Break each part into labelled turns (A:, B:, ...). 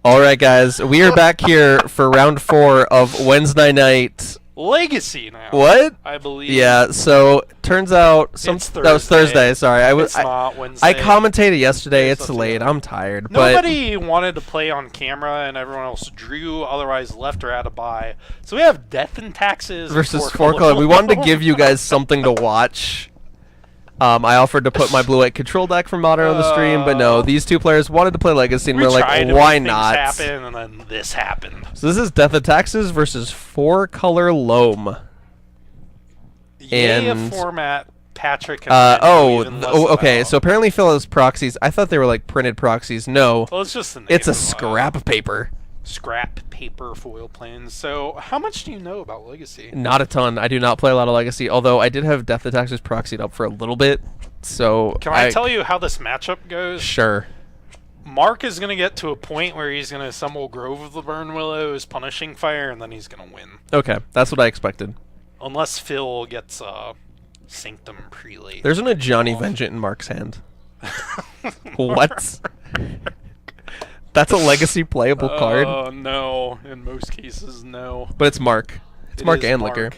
A: All right, guys, we are back here for round 4 of Wednesday night.
B: Legacy now.
A: What?
B: I believe.
A: Yeah. So turns out that was Thursday. Sorry,
B: It's not Wednesday.
A: I commentated yesterday.
B: It's
A: It's
B: up to
A: late.
B: you.
A: I'm tired.
B: Nobody wanted to play on camera, and everyone else drew. Otherwise, left or had a bye. So we have Death and Taxes
A: Versus 4-color. We wanted to give you guys something to watch. I offered to put my blue-white control deck from Modern on the stream, but no, these two players wanted to play Legacy, and we're like, why not?
B: Happen, and then this happened.
A: So this is Death and Taxes versus 4-color Loam.
B: Yay,
A: And
B: a format Patrick.
A: Okay. So apparently Phil has proxies. I thought they were like printed proxies. No,
B: well, it's just the name
A: it's a
B: of,
A: scrap of paper.
B: Scrap paper foil planes. So how much do you know about Legacy?
A: Not a ton. I do not play a lot of Legacy, although I did have Death and Taxes proxied up for a little bit. So
B: can I tell you how this matchup goes?
A: Sure.
B: Mark is going to get to a point where he's going to assemble Grove of the Burn Willows, Punishing Fire, and then he's going to win.
A: Okay, that's what I expected.
B: Unless Phil gets Sanctum Prelate.
A: There's a Johnny Vengeant in Mark's hand. What? That's a Legacy playable card.
B: Oh, no. In most cases, no.
A: But it's Mark. It's Mark Anliker.
B: Mark.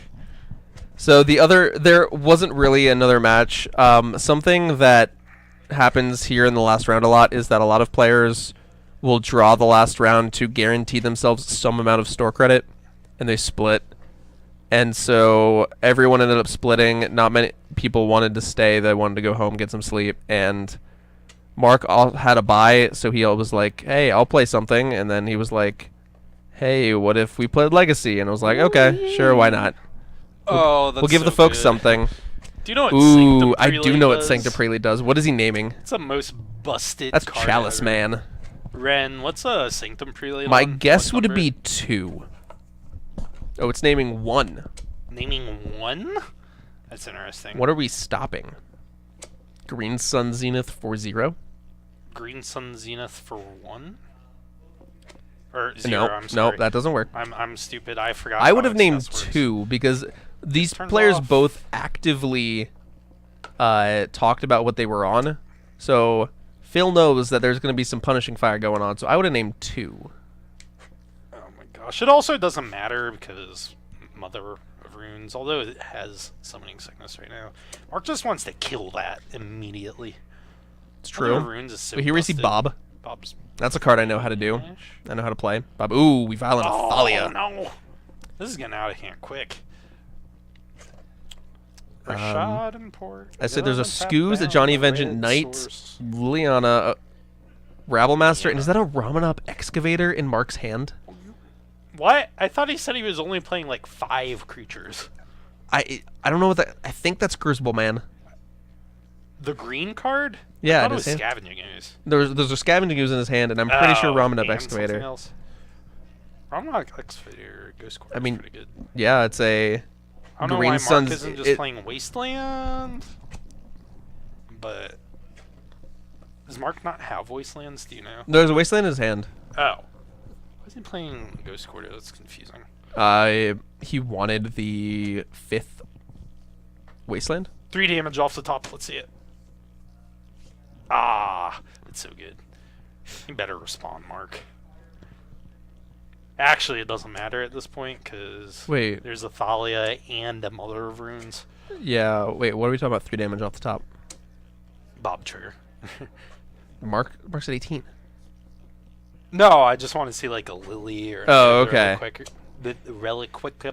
A: So there wasn't really another match. Something that happens here in the last round a lot is that a lot of players will draw the last round to guarantee themselves some amount of store credit, and they split. And so everyone ended up splitting. Not many people wanted to stay. They wanted to go home, get some sleep. And Mark had a bye, so he was like, hey, I'll play something. And then he was like, hey, what if we played Legacy? And I was like, okay, sure, why not?
B: We'll
A: give the folks something.
B: Do you know what
A: Ooh,
B: Sanctum
A: I do know what
B: does?
A: Sanctum Prelude does. What is he naming?
B: It's the most busted
A: That's
B: card
A: Chalice
B: ever.
A: Man.
B: Ren, what's a Sanctum Prelate
A: My
B: on?
A: guess
B: What
A: would
B: number?
A: be 2. Oh, it's naming 1.
B: Naming 1? That's interesting.
A: What are we stopping? Green Sun Zenith 4-0?
B: Green Sun Zenith for 1? Or 0,
A: No,
B: I'm sorry.
A: that doesn't work.
B: I'm stupid. I forgot.
A: I would
B: how
A: have named
B: access works.
A: 2 because these
B: Turns
A: players
B: off.
A: both actively talked about what they were on. So Phil knows that there's going to be some Punishing Fire going on, so I would have named 2.
B: Oh my gosh. It also doesn't matter because Mother of Runes, although it has Summoning Sickness right now, Mark just wants to kill that immediately.
A: It's
B: Mother of
A: true.
B: Runes is so
A: But here we see
B: busted.
A: Bob.
B: Bob's
A: That's a card I know how to do. I know how to play. Bob. Ooh, we Violent Thalia.
B: Oh no. This is getting out of hand quick. Rashad Import.
A: I said there's a Scooz, a Johnny Vengeant Knight, Liliana, Rabblemaster, and is that a Ramanop Excavator in Mark's hand?
B: What? I thought he said he was only playing like 5 creatures.
A: I don't know what that. I think that's Crucible Man.
B: The green card?
A: Yeah,
B: I
A: it
B: thought it
A: is.
B: was Scavenging Ooze.
A: There's a Scavenging Ooze in his hand, and I'm pretty sure Ramanop
B: and
A: Excavator.
B: something else. Ramanop Excavator Ghost Core
A: I mean,
B: is pretty good.
A: Yeah, it's a
B: I don't know
A: Green
B: why
A: Sun's.
B: Mark isn't just playing Wasteland, but does Mark not have Wastelands? Do you know?
A: There's a Wasteland in his hand.
B: Oh, why is he playing Ghost Quarter? That's confusing.
A: He wanted the 5th Wasteland.
B: 3 damage off the top. Let's see it. Ah, it's so good. You better respond, Mark. Actually, it doesn't matter at this point because
A: Wait.
B: there's a Thalia and a Mother of Runes.
A: Yeah. Wait. What are we talking about? 3 damage off the top.
B: Bob trigger.
A: Mark's at 18.
B: No, I just want to see like a Lily or
A: Oh, okay.
B: The relic quick.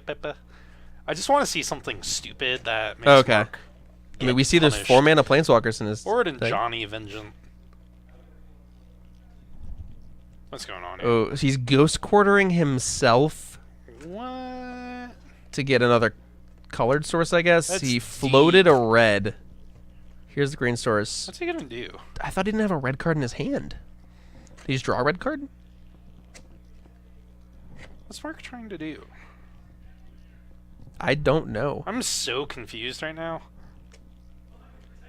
B: I just want to see something stupid that makes
A: Okay.
B: Mark
A: I mean, we see there's
B: punished.
A: 4 mana Planeswalkers in his.
B: Or in
A: thing.
B: Johnny Vengeant. What's going on here?
A: Oh, he's ghost quartering himself
B: What?
A: to get another colored source, I guess.
B: That's
A: He floated
B: deep.
A: a red. Here's the green source.
B: What's he gonna do?
A: I thought he didn't have a red card in his hand. Did he just draw a red card?
B: What's Mark trying to do?
A: I don't know.
B: I'm so confused right now.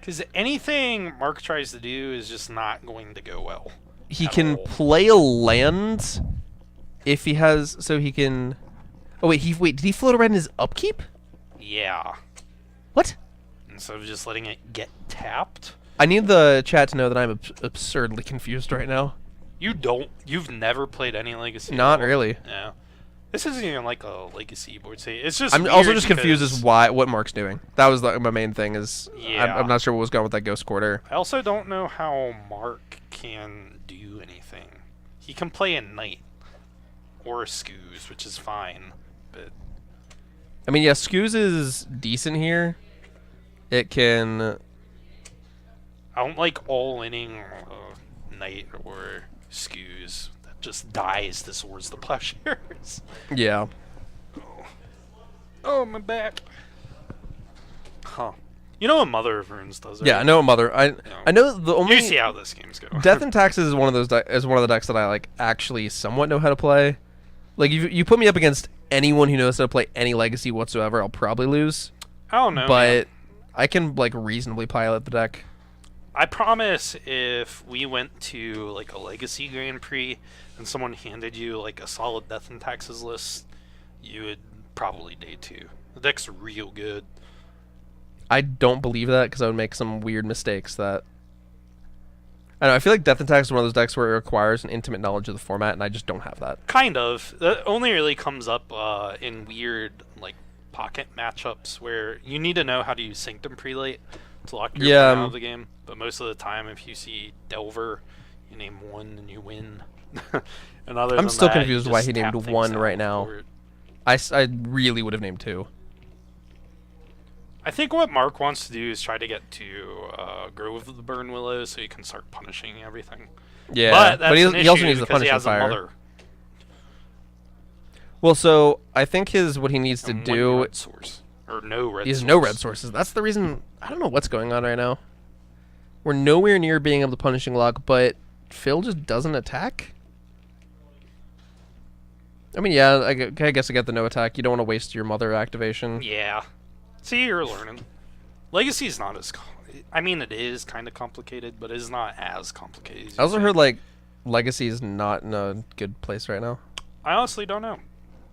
B: Because anything Mark tries to do is just not going to go well.
A: He
B: At
A: can
B: all.
A: play a land if he has, so he can. Oh wait, did he float a red in his upkeep?
B: Yeah.
A: What?
B: Instead of just letting it get tapped.
A: I need the chat to know that I'm absurdly confused right now.
B: You've never played any Legacy?
A: Not
B: at all?
A: really.
B: Yeah. This isn't even like a Legacy board state. It's just.
A: I'm
B: weird
A: also just confused
B: because-
A: as what Mark's doing. That was my main thing. Is
B: Yeah.
A: I'm not sure what was going with that Ghost Quarter.
B: I also don't know how Mark can do anything. He can play a Knight or a Scoos, which is fine, but
A: I mean, yeah, Scoos is decent here. It can.
B: I don't like all-inning Knight or Scoos that just dies to Swords to Plowshares.
A: Yeah.
B: Oh, my back. Huh. You know what Mother of Runes does, right?
A: Yeah, I know Mother. I know the only.
B: You see how this game's go.
A: Death and Taxes is one of those is one of the decks that I like actually somewhat know how to play. Like you put me up against anyone who knows how to play any Legacy whatsoever, I'll probably lose.
B: I don't know,
A: But
B: man.
A: I can like reasonably pilot the deck.
B: I promise if we went to like a Legacy Grand Prix and someone handed you like a solid Death and Taxes list, you would probably day 2. The deck's real good.
A: I don't believe that because I would make some weird mistakes that. I don't know. I feel like Death and Taxes is one of those decks where it requires an intimate knowledge of the format, and I just don't have that.
B: Kind of. That only really comes up in weird like pocket matchups where you need to know how to use Sanctum Prelate to lock your opponent out of the game. But most of the time, if you see Delver, you name 1 and you win. And other
A: I'm
B: than
A: still
B: that, you
A: confused why
B: just
A: he named
B: tap things
A: 1
B: down
A: right now.
B: for it.
A: I really would have named 2.
B: I think what Mark wants to do is try to get to Grove of the Burn Willows so he can start punishing everything.
A: Yeah,
B: but that's an
A: he also
B: issue
A: needs the
B: because he
A: punishing
B: has a
A: fire.
B: mother.
A: Well, so I think what he needs to
B: and one
A: do.
B: red source. Or no red
A: He has
B: source.
A: no red sources. That's the reason. I don't know what's going on right now. We're nowhere near being able to punishing lock, but Phil just doesn't attack. I mean, yeah, I guess I get the no attack. You don't want to waste your mother activation.
B: Yeah. See, you're learning. Legacy's not as... I mean, it is kind of complicated, but it's not as complicated as
A: I also
B: you
A: heard
B: think.
A: like Legacy is not in a good place right now.
B: I honestly don't know.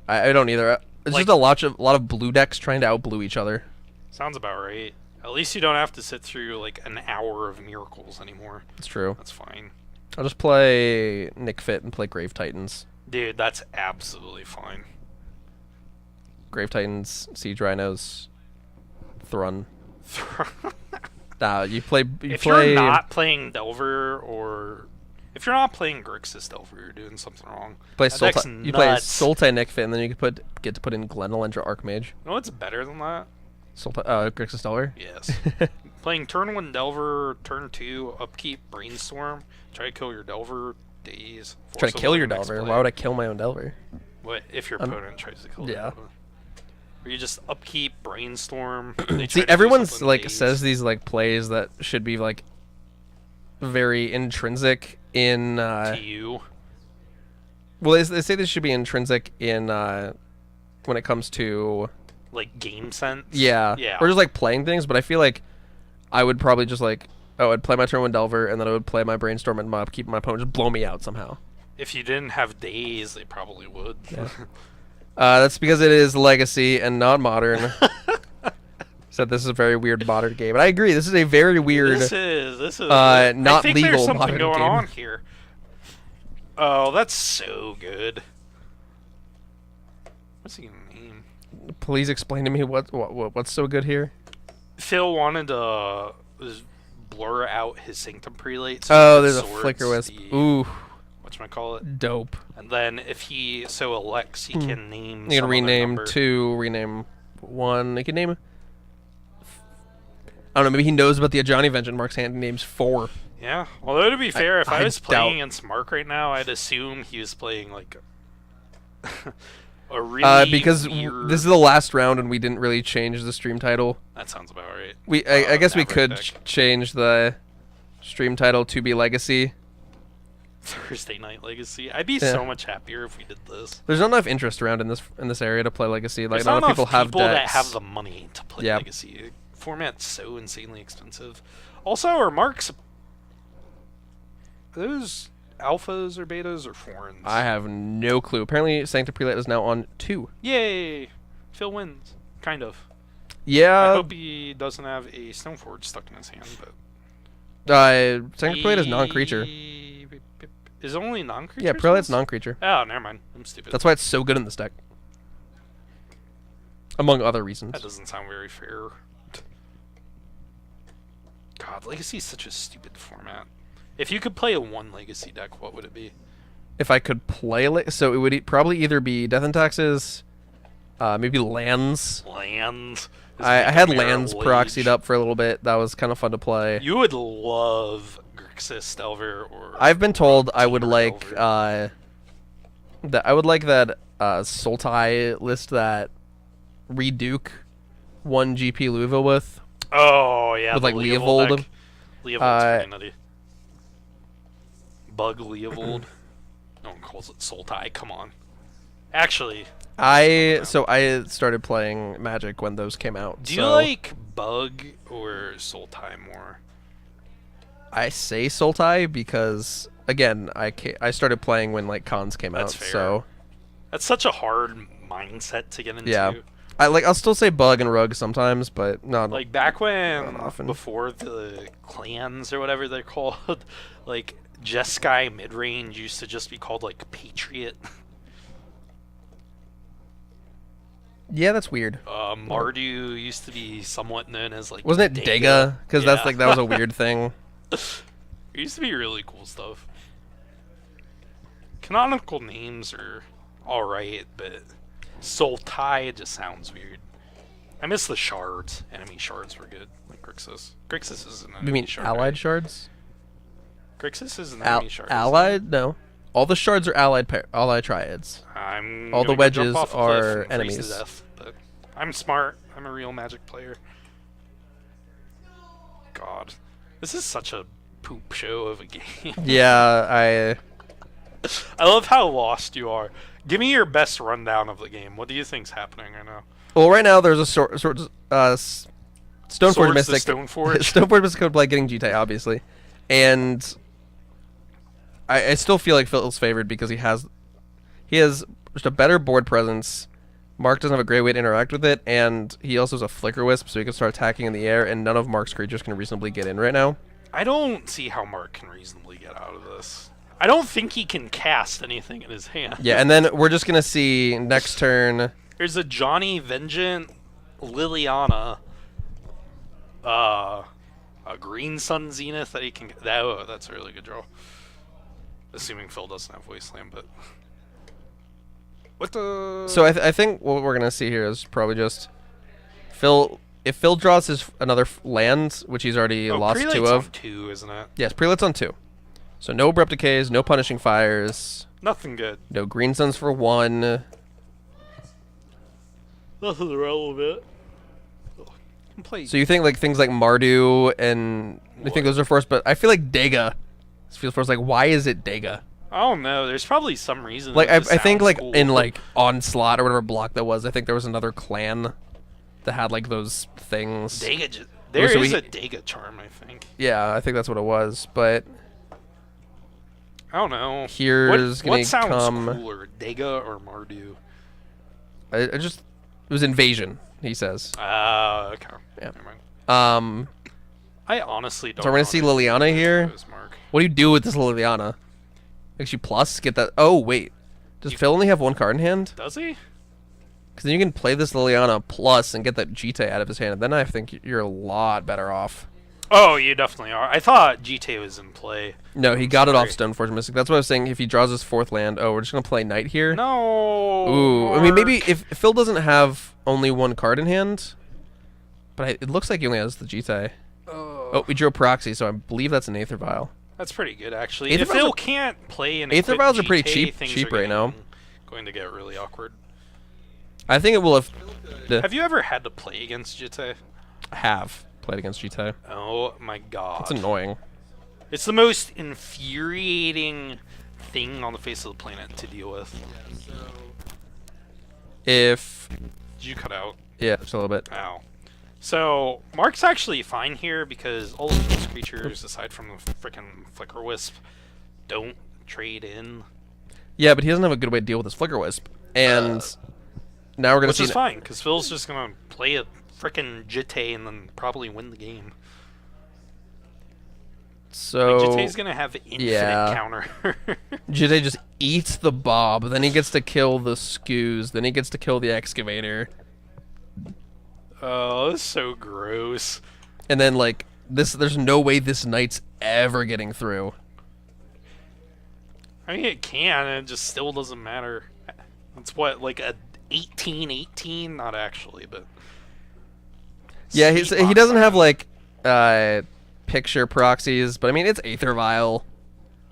A: I don't either. It's
B: Like-
A: just a lot of blue decks trying to outblue each other.
B: Sounds about right. At least you don't have to sit through like an hour of miracles anymore.
A: It's true.
B: That's fine.
A: I'll just play Nick Fit and play Grave Titans.
B: Dude, that's absolutely fine.
A: Grave Titans, Siege Rhinos, Thrun. You play.
B: If you're not playing Delver or... If you're not playing Grixis Delver, you're doing something wrong.
A: play
B: That deck's
A: you play
B: nuts.
A: Sultai Nick Fit, and then you can get to put in Glenelendra Archmage.
B: You know what's better than that?
A: Grixis Delver.
B: Yes. Playing turn 1 Delver, turn 2 upkeep Brainstorm. Try to kill your Delver, days.
A: Try to kill your Delver. Why would I kill my own Delver?
B: What if your opponent tries to kill
A: yeah.
B: Delver? Or you just upkeep Brainstorm. They try
A: See,
B: to do
A: everyone's
B: something
A: like
B: days.
A: says these like plays that should be like very intrinsic in.
B: to you.
A: Well, they say this should be intrinsic in when it comes to
B: Like game sense.
A: yeah,
B: Yeah.
A: or just like playing things. But I feel like I would probably just like I'd play my turn 1 Delver, and then I would play my Brainstorm and my upkeep, and my opponent just blow me out somehow.
B: If you didn't have days, they probably would.
A: Yeah. That's because it is Legacy and not Modern. Said this is a very weird modern game, and I agree. This is a very weird.
B: This is
A: not
B: I think
A: legal
B: there's something
A: modern
B: going
A: game.
B: on here. Oh, that's so good. What's he gonna name?
A: Please explain to me what's so good here.
B: Phil wanted to blur out his Sanctum Prelate.
A: Oh, there's a
B: swords
A: Flicker Wisp.
B: the-
A: Ooh,
B: Whatchamacallit.
A: dope.
B: And then if he so elects, he can name.
A: You can
B: some other
A: rename
B: number.
A: 2, rename 1. You can name. I don't know. Maybe he knows about the Ajani Vengeance. Mark's hand names 4.
B: Yeah. Although to be fair, if I
A: I
B: was playing
A: doubt-
B: against Mark right now, I'd assume he was playing like a really
A: Because
B: weird...
A: this is the last round, and we didn't really change the stream title.
B: That sounds about right.
A: I guess we
B: Maverick
A: could
B: deck.
A: change the stream title to be Legacy.
B: Thursday Night Legacy. I'd be
A: Yeah.
B: so much happier if we did this.
A: There's not enough interest around in this area to play Legacy. Like
B: There's
A: not enough
B: enough
A: people have
B: that
A: decks.
B: have the money to play
A: Yep.
B: Legacy. Format's so insanely expensive. Also, are Mark's... Are those alphas or betas or foreigns?
A: I have no clue. Apparently, Sanctum Prelate is now on 2.
B: Yay! Phil wins. Kind of. I
A: Yeah,
B: hope he doesn't have a Stoneforge stuck in his hand, but...
A: Sanctum Prelate is non-creature.
B: Is it only non-creatures?
A: Yeah, Prelight's non-creature.
B: Oh, never mind. I'm stupid.
A: That's why it's so good in this deck. Among other reasons.
B: That doesn't sound very fair. God, Legacy is such a stupid format. If you could play a 1 Legacy deck, what would it be?
A: If I could play so it would probably either be Death and Taxes, maybe Lands.
B: Lands.
A: I had Lands proxied up for a little bit. That was kind of fun to play.
B: You would love Grixis, Delver, or...
A: I've been told I would like that Sultai list that Reduke won GP Louisville with.
B: Oh, yeah.
A: With like Leovold.
B: Leovold's pretty nutty. Bug Leovold. No one calls it Sultai. Come on. Actually...
A: I started playing Magic when those came out.
B: Do you like Bug or Sultai more?
A: I say Sultai because again, I started playing when like cons came out.
B: Fair.
A: So
B: that's such a hard mindset to get into.
A: Yeah, I'll still say Bug and Rug sometimes, but not
B: like back when
A: often.
B: Before the clans or whatever they're called. Like Jeskai midrange used to just be called like Patriot.
A: Yeah, that's weird.
B: Mardu used to be somewhat known as like...
A: Wasn't it Dega? Because that's like that was a weird thing.
B: It used to be really cool stuff. Canonical names are alright, but Sultai just sounds weird. I miss the shards. Enemy shards were good. Like Grixis. Grixis is an enemy
A: You mean
B: shard.
A: allied
B: right?
A: shards?
B: Grixis is an enemy shard.
A: Allied? No. All the shards are allied triads. All the wedges are enemies.
B: Death, but I'm smart. I'm a real Magic player. God. This is such a poop show of a game.
A: Yeah,
B: I love how lost you are. Give me your best rundown of the game. What do you think's happening right now?
A: Well, right now there's a Stoneforge Mystic.
B: Stoneforge?
A: Stoneforge Mystic could play getting GT, obviously. And I still feel like Phil's favored because he has just a better board presence. Mark doesn't have a great way to interact with it, and he also has a Flicker Wisp, so he can start attacking in the air, and none of Mark's creatures can reasonably get in right now.
B: I don't see how Mark can reasonably get out of this. I don't think he can cast anything in his hand.
A: Yeah, and then we're just going to see next turn...
B: There's a Johnny Vengeant, Liliana, a Green Sun Zenith that he can... Oh, that's a really good draw. Assuming Phil doesn't have Wasteland, but... What the...
A: So I think what we're going to see here is probably just... Phil... If Phil draws his another land, which he's already lost
B: Prelate's
A: 2 of...
B: on 2, isn't it?
A: Yes, Prelate's on 2. So no Abrupt Decays, no Punishing Fires...
B: Nothing good.
A: No Green Suns for 1...
B: Nothing relevant.
A: So you think like things like Mardu and... I think those are first, but I feel like Dega feels first. Like, why is it Dega?
B: I don't know. There's probably some reason.
A: Like I think like
B: cool.
A: in like Onslaught or whatever block that was, I think there was another clan that had like those things.
B: Dega. There is a Dega charm, I think.
A: Yeah, I think that's what it was. But
B: I don't know.
A: Here's gonna
B: what sounds
A: come
B: cooler, Dega or Mardu?
A: I just it was Invasion. He says.
B: Okay.
A: Yeah.
B: Never mind.
A: Um.
B: I honestly don't.
A: So we're gonna see Liliana here. What do you do with this Liliana? Makes you plus get that. Oh wait, does Phil only have 1 card in hand?
B: Does he?
A: Because then you can play this Liliana plus and get that GT out of his hand. And then I think you're a lot better off.
B: Oh, you definitely are. I thought GT was in play.
A: No, he got it off Stoneforge Mystic. That's what I was saying. If he draws his 4th land, we're just gonna play Knight here.
B: No.
A: Ooh,
B: Mark.
A: I mean maybe if Phil doesn't have only 1 card in hand, but it looks like he only has the GT. Oh, we drew a proxy, so I believe that's an Aether Vial.
B: That's pretty good, actually.
A: Aether
B: If
A: Vials
B: Phil
A: are-
B: can't play an
A: Aether Vials are
B: GT,
A: pretty
B: things
A: cheap
B: are
A: right now.
B: Going to get really awkward.
A: I think it will
B: Have you ever had to play against GT?
A: have played against GT.
B: Oh my god.
A: It's annoying.
B: It's the most infuriating thing on the face of the planet to deal with.
A: If
B: Did you cut out?
A: yeah, just a little bit.
B: Ow. So, Mark's actually fine here because all of these creatures, aside from the frickin' Flicker Wisp, don't trade in.
A: Yeah, but he doesn't have a good way to deal with his Flicker Wisp. And now we're gonna
B: Which
A: see.
B: is fine, because Phil's just gonna play a frickin' Jitte and then probably win the game.
A: So
B: Jitei's gonna have infinite counter.
A: Jitei just eats the Bob, then he gets to kill the Scoos, then he gets to kill the Excavator.
B: Oh, that's so gross.
A: And then like this, there's no way this Knight's ever getting through.
B: I mean, it can, and it just still doesn't matter. It's what, like a 18-18? Not actually, but
A: yeah, he doesn't have like picture proxies, but I mean it's Aether Vial.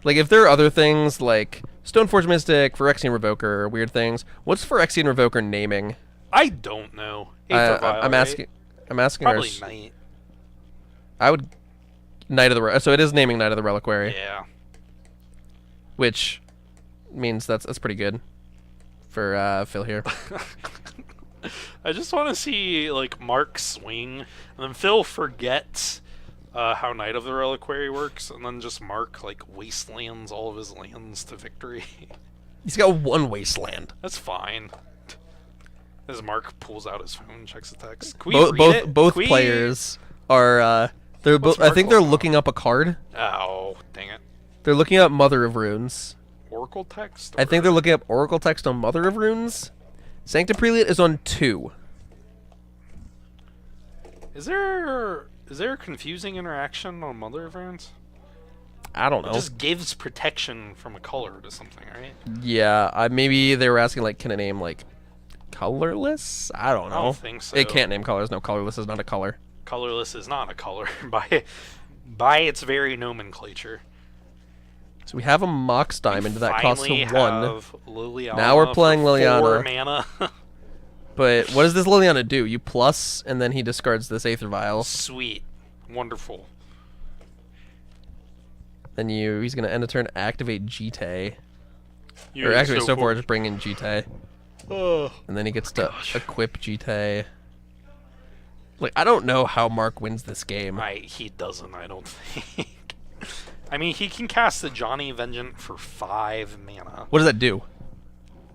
A: Like if there are other things like Stoneforge Mystic, Phyrexian Revoker, weird things. What's Phyrexian Revoker naming?
B: I don't know. Aether Vial,
A: I'm asking. I'm asking.
B: Probably Knight.
A: I would Knight of the so it is naming Knight of the Reliquary.
B: Yeah.
A: Which means that's pretty good for Phil here.
B: I just want to see like Mark swing, and then Phil forgets how Knight of the Reliquary works, and then just Mark like wastelands all of his lands to victory.
A: He's got one wasteland.
B: That's fine. As Mark pulls out his phone, checks the text. Can we read it?
A: Both players are they're I think they're looking up a card.
B: Oh, dang it.
A: They're looking up Mother of Runes.
B: Oracle text?
A: I think they're looking up Oracle text on Mother of Runes. Sanctum Prelate is on 2.
B: Is there a confusing interaction on Mother of Runes?
A: I don't know.
B: It just gives protection from a color to something, right?
A: Yeah, maybe they were asking like, can it name like colorless? I don't know.
B: I don't think so.
A: It can't name colors. No, colorless is not a color.
B: Colorless is not a color by its very nomenclature.
A: So we have a Mox Diamond that costs a 1.
B: Liliana
A: now we're playing Liliana.
B: 4 mana.
A: But what does this Liliana do? You plus, and then he discards this Aether Vial.
B: Sweet. Wonderful.
A: Then he's going to end a turn, activate Jitei. Or activate Stoneforge, bring in Jitei. And then he gets to equip Jitei. Like, I don't know how Mark wins this game.
B: He doesn't, I don't think. I mean, he can cast the Johnny Vengeance for 5 mana.
A: What does that do?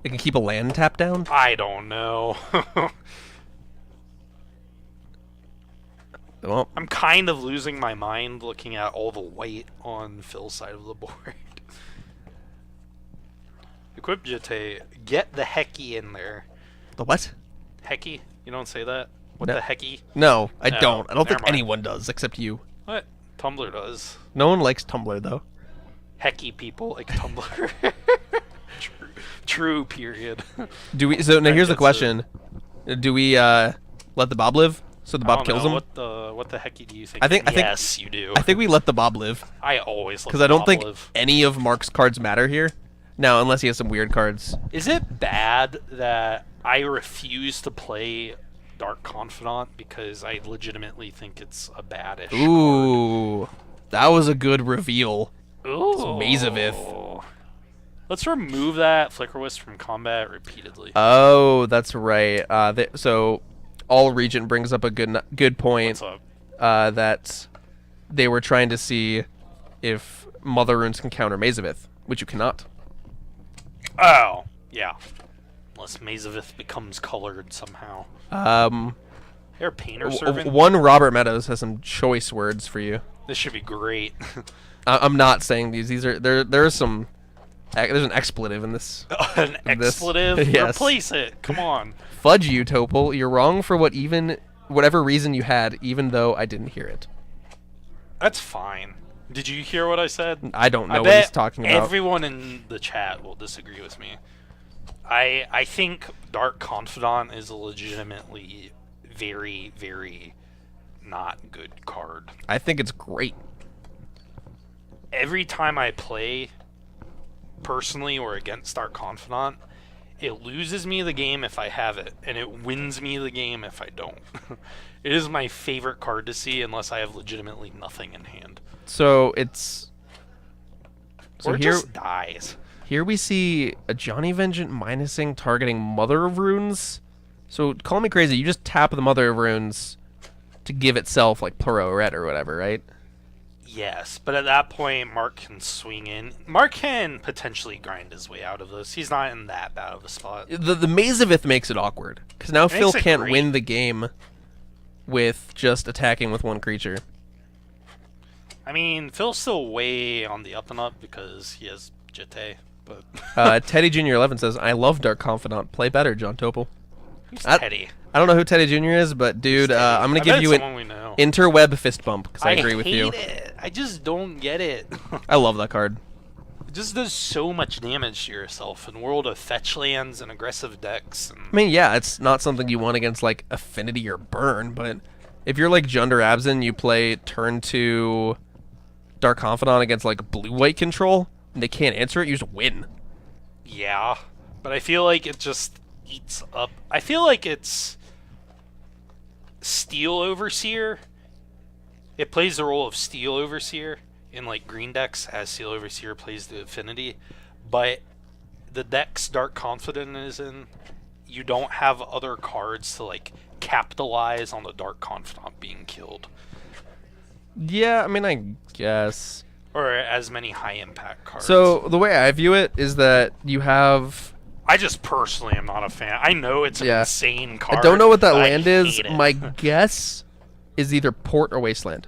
A: It can keep a land tapped down?
B: I don't know.
A: Well,
B: I'm kind of losing my mind looking at all the white on Phil's side of the board. Equip Jitei. Get the Hecky in there.
A: The what?
B: Hecky? You don't say that? What
A: No.
B: the Hecky?
A: No, I don't. I don't think
B: never mind.
A: anyone does, except you.
B: What? Tumblr does.
A: No one likes Tumblr, though.
B: Hecky people like Tumblr. True, period.
A: Do we? So now here's the question: do we let the Bob live so the Bob kills him?
B: What the Hecky do you think?
A: I think
B: yes, you do.
A: I think we let the Bob live.
B: I always let
A: because I don't
B: Bob
A: think
B: live.
A: any of Mark's cards matter here. Now, unless he has some weird cards.
B: Is it bad that I refuse to play Dark Confidant because I legitimately think it's a badish
A: Ooh,
B: card?
A: That was a good reveal.
B: Ooh.
A: It's Mazavith.
B: Let's remove that Flicker Wisp from combat repeatedly.
A: Oh, that's right. So, All Regent brings up a good point.
B: What's up?
A: That they were trying to see if Mother Runes can counter Mazavith, which you cannot.
B: Oh, yeah. Unless Mazavith becomes colored somehow. They're Painter Servant.
A: One Robert Meadows has some choice words for you.
B: This should be great.
A: I'm not saying these. These are there's some. There's an expletive in this.
B: An expletive?
A: Yes.
B: Replace it. Come on.
A: Fudge you, Topol. You're wrong for whatever reason you had, even though I didn't hear it.
B: That's fine. Did you hear what I said?
A: I don't know
B: I
A: what
B: bet
A: he's talking about.
B: Everyone in the chat will disagree with me. I think Dark Confidant is a legitimately very, very not good card.
A: I think it's great.
B: Every time I play, personally or against Dark Confidant, it loses me the game if I have it, and it wins me the game if I don't. It is my favorite card to see unless I have legitimately nothing in hand.
A: So it's...
B: Or it just dies.
A: Here we see a Johnny Vengeance minusing targeting Mother of Runes. So call me crazy, you just tap the Mother of Runes to give itself like Pluro Red or whatever, right?
B: Yes, but at that point, Mark can swing in. Mark can potentially grind his way out of this. He's not in that bad of a spot.
A: The Mazavith makes it awkward, because now Phil can't win the game with just attacking with one creature.
B: I mean, Phil's still way on the up and up because he has Jete, but
A: Teddy Jr. 11 says, "I love Dark Confidant. Play better, John Topol."
B: who's Teddy?
A: I don't know who Teddy Jr. is, but dude, I'm gonna give you an interweb fist bump because I agree with you.
B: I hate it. I just don't get it.
A: I love that card.
B: It just does so much damage to yourself in World of Fetch lands and aggressive decks. And
A: I mean, yeah, it's not something you want against like Affinity or Burn, but if you're like Junder Abzin, you play turn 2 Dark Confidant against like blue-white control, and they can't answer it, you just win.
B: Yeah, but I feel like it just eats up. I feel like it's Steel Overseer. It plays the role of Steel Overseer in like green decks as Steel Overseer plays the Affinity, but the decks Dark Confidant is in, you don't have other cards to like capitalize on the Dark Confidant being killed.
A: Yeah, I mean, I guess.
B: Or as many high impact cards.
A: So the way I view it is that you have.
B: I just personally am not a fan. I know it's an insane card.
A: I don't know what that land
B: I
A: is.
B: hate it.
A: My guess is either Port or Wasteland.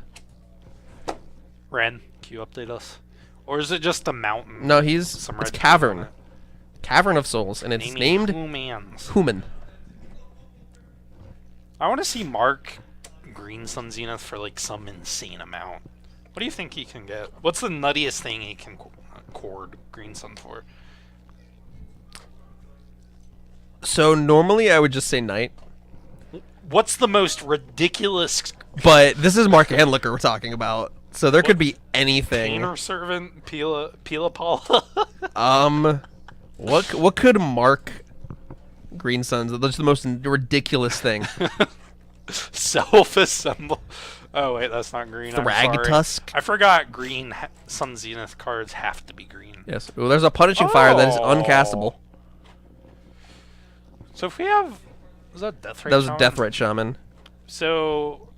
B: Ren, can you update us? Or is it just a mountain?
A: No, it's Cavern. Cavern of Souls, and it's named Human.
B: I want to see Mark Green Sun Zenith for like some insane amount. What do you think he can get? What's the nuttiest thing he can cord Green Sun for?
A: So normally I would just say Knight.
B: What's the most ridiculous?
A: But this is Mark Anliker we're talking about, so there could be anything.
B: Painter Servant, Pila Paula.
A: What could Mark Green Suns? That's the most ridiculous thing.
B: Self-assemble. Oh wait, that's not green.
A: Thragtusk.
B: I forgot green Sun Zenith cards have to be green.
A: Yes. Ooh, there's a Punishing Fire that is uncastable.
B: So if we have, was that Death Ray?
A: That was
B: Shaman?
A: Death Ray Shaman.
B: So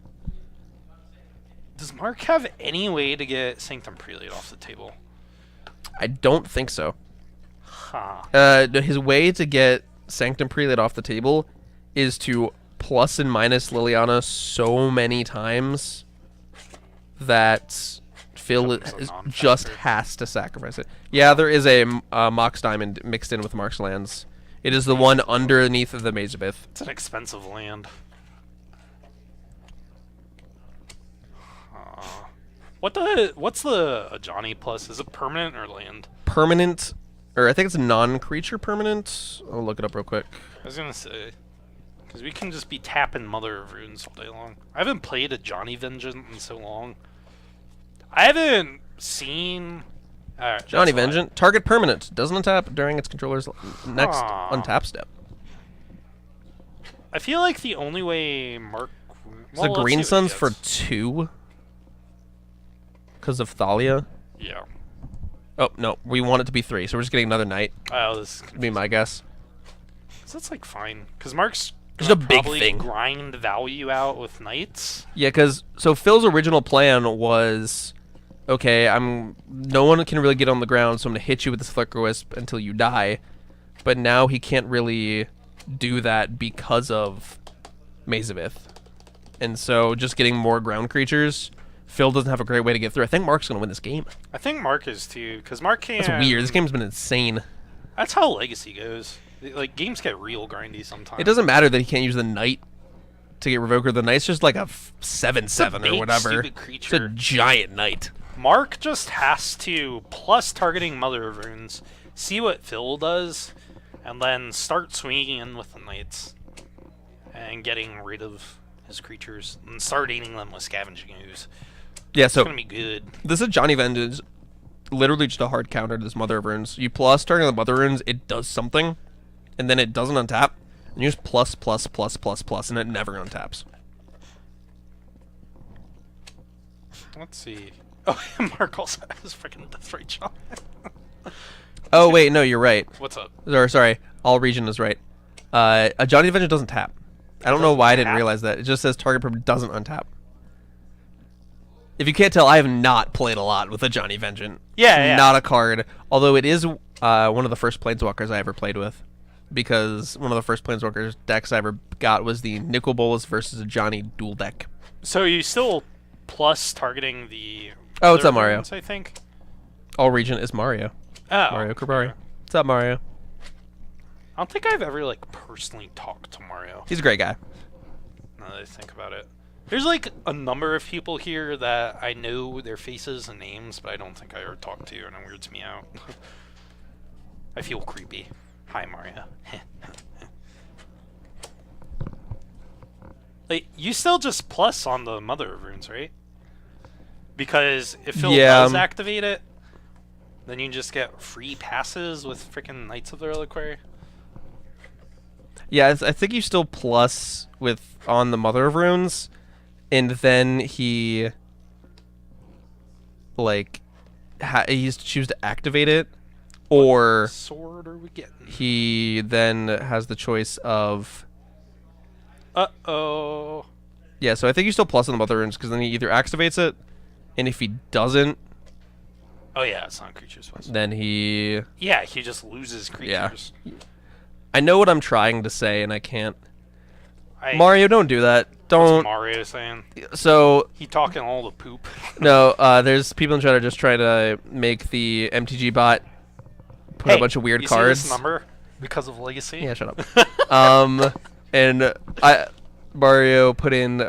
B: does Mark have any way to get Sanctum Prelate off the table?
A: I don't think so.
B: Huh.
A: His way to get Sanctum Prelate off the table is to plus and minus Liliana so many times that Phil just has to sacrifice it. Yeah, there is a Mox Diamond mixed in with Mark's lands. It is the one underneath of the Maze of Ith.
B: It's an expensive land. What's the Johnny plus? Is it permanent or land?
A: Permanent, or I think it's non-creature permanent. I'll look it up real quick.
B: I was gonna say, because we can just be tapping Mother of Runes all day long. I haven't played a Johnny Vengeance in so long. I haven't seen
A: Johnny Vengeance. Target permanent doesn't untap during its controller's next untap step.
B: I feel like the only way Mark.
A: The Green Suns for 2. Because of Thalia?
B: Yeah.
A: Oh, no. We want it to be 3, so we're just getting another Knight.
B: Oh, this
A: would be my guess.
B: So that's like fine. Because Mark's
A: just a big thing.
B: Grind value out with Knights.
A: Yeah, because so Phil's original plan was, okay, no one can really get on the ground, so I'm going to hit you with this Flicker Wisp until you die. But now he can't really do that because of Maze of Ith. And so just getting more ground creatures, Phil doesn't have a great way to get through. I think Mark's going to win this game.
B: I think Mark is too, because Mark can't...
A: That's weird. This game's been insane.
B: That's how Legacy goes. Like, games get real grindy sometimes.
A: It doesn't matter that he can't use the Knight to get Revoker. The Knight's just like a 7/7 or whatever. It's a giant Knight.
B: Mark just has to, plus targeting Mother of Runes, see what Phil does, and then start swinging in with the Knights. And getting rid of his creatures, and start eating them with Scavenging Ooze.
A: Yeah, so
B: it's gonna be good.
A: This is Johnny Vengeance, literally just a hard counter to this Mother of Runes. You plus targeting the Mother of Runes, it does something, and then it doesn't untap, and you just plus, and it never untaps.
B: Let's see. Oh, Mark also has freaking Death Ray Shaman.
A: Oh wait, no, you're right.
B: What's up?
A: Sorry, all region is right. A Johnny Vengeance doesn't tap. I don't know why I didn't realize that. It just says target doesn't untap. If you can't tell, I have not played a lot with a Johnny Vengeance.
B: Yeah.
A: Not a card. Although it is one of the first Planeswalkers I ever played with. Because one of the first Planeswalkers decks I ever got was the Nicol Bolas versus a Johnny dual deck.
B: So you still plus targeting the...
A: Oh, what's up, Mario?
B: I think.
A: All region is Mario.
B: Oh.
A: Mario Kabari.
B: Okay.
A: What's up, Mario?
B: I don't think I've ever like personally talked to Mario.
A: He's a great guy.
B: Now that I think about it. There's like a number of people here that I know their faces and names, but I don't think I ever talked to, and it weirds me out. I feel creepy. Hi, Mario. Like, you still just plus on the Mother of Runes, right? Because if Phil does activate it, then you just get free passes with freaking Knights of the Reliquary.
A: Yeah, I think you still plus with on the Mother of Runes, and then he like he has to choose to activate it, or
B: what sword are we getting?
A: He then has the choice of.
B: Uh-oh.
A: Yeah, so I think you still plus on the Mother of Runes because then he either activates it, and if he doesn't.
B: Oh yeah, it's not creatures plus.
A: Then he.
B: Yeah, he just loses creatures.
A: Yeah. I know what I'm trying to say, and I can't. Mario, don't do that. Don't.
B: What's Mario saying?
A: So.
B: He talking all the poop.
A: No, there's people in chat are just trying to make the MTG bot put a bunch of weird cards.
B: See this number because of Legacy?
A: Yeah, shut up. And Mario put in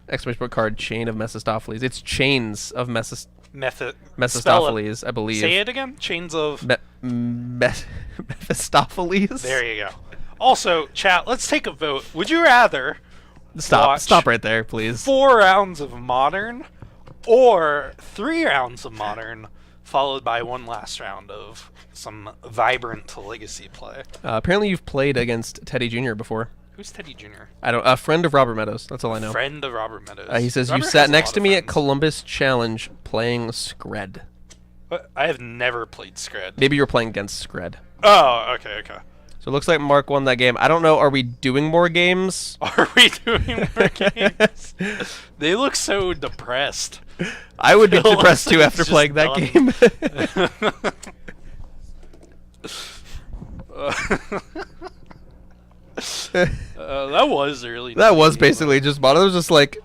A: exclamation point card Chain of Mephistopheles. It's Chains of Mephistopheles, I believe.
B: Say it again. Chains of
A: Mephistopheles.
B: There you go. Also, chat, let's take a vote. Would you rather
A: stop right there, please.
B: 4 rounds of Modern or 3 rounds of Modern followed by 1 last round of some vibrant Legacy play?
A: Apparently you've played against Teddy Jr. before.
B: Who's Teddy Jr.?
A: I don't. A friend of Robert Meadows. That's all I know.
B: Friend of Robert Meadows.
A: He says
B: Robert
A: you sat next to me
B: friends.
A: at Columbus Challenge playing Scred.
B: But I have never played Scred.
A: Maybe you were playing against Scred.
B: Oh, okay.
A: So it looks like Mark won that game. I don't know. Are we doing more games?
B: Are we doing more games? They look so depressed.
A: I would be depressed too after playing that game.
B: That was really.
A: That was basically just modern. There was just like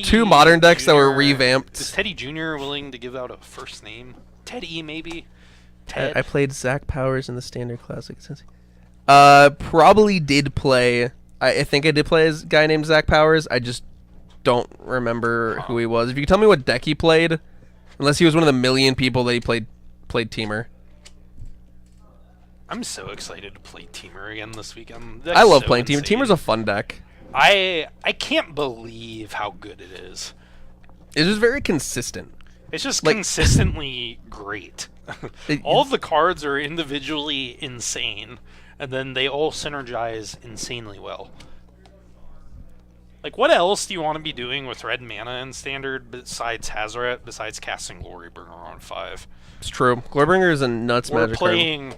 A: two modern decks that were revamped.
B: Is Teddy Jr. willing to give out a first name? Teddy, maybe. Ted.
A: I played Zach Powers in the Standard Classic. Probably did play. I think I did play as a guy named Zach Powers. I just don't remember who he was. If you could tell me what deck he played, unless he was one of the million people that he played Teamer.
B: I'm so excited to play Teamer again this weekend.
A: I love playing Teamer. Teamer's a fun deck.
B: I can't believe how good it is.
A: It's just very consistent.
B: It's just consistently great. All of the cards are individually insane, and then they all synergize insanely well. Like, what else do you want to be doing with red mana in Standard besides Hazoret, besides casting Glorybringer on 5?
A: It's true. Glorybringer is a nuts
B: We're
A: magic
B: playing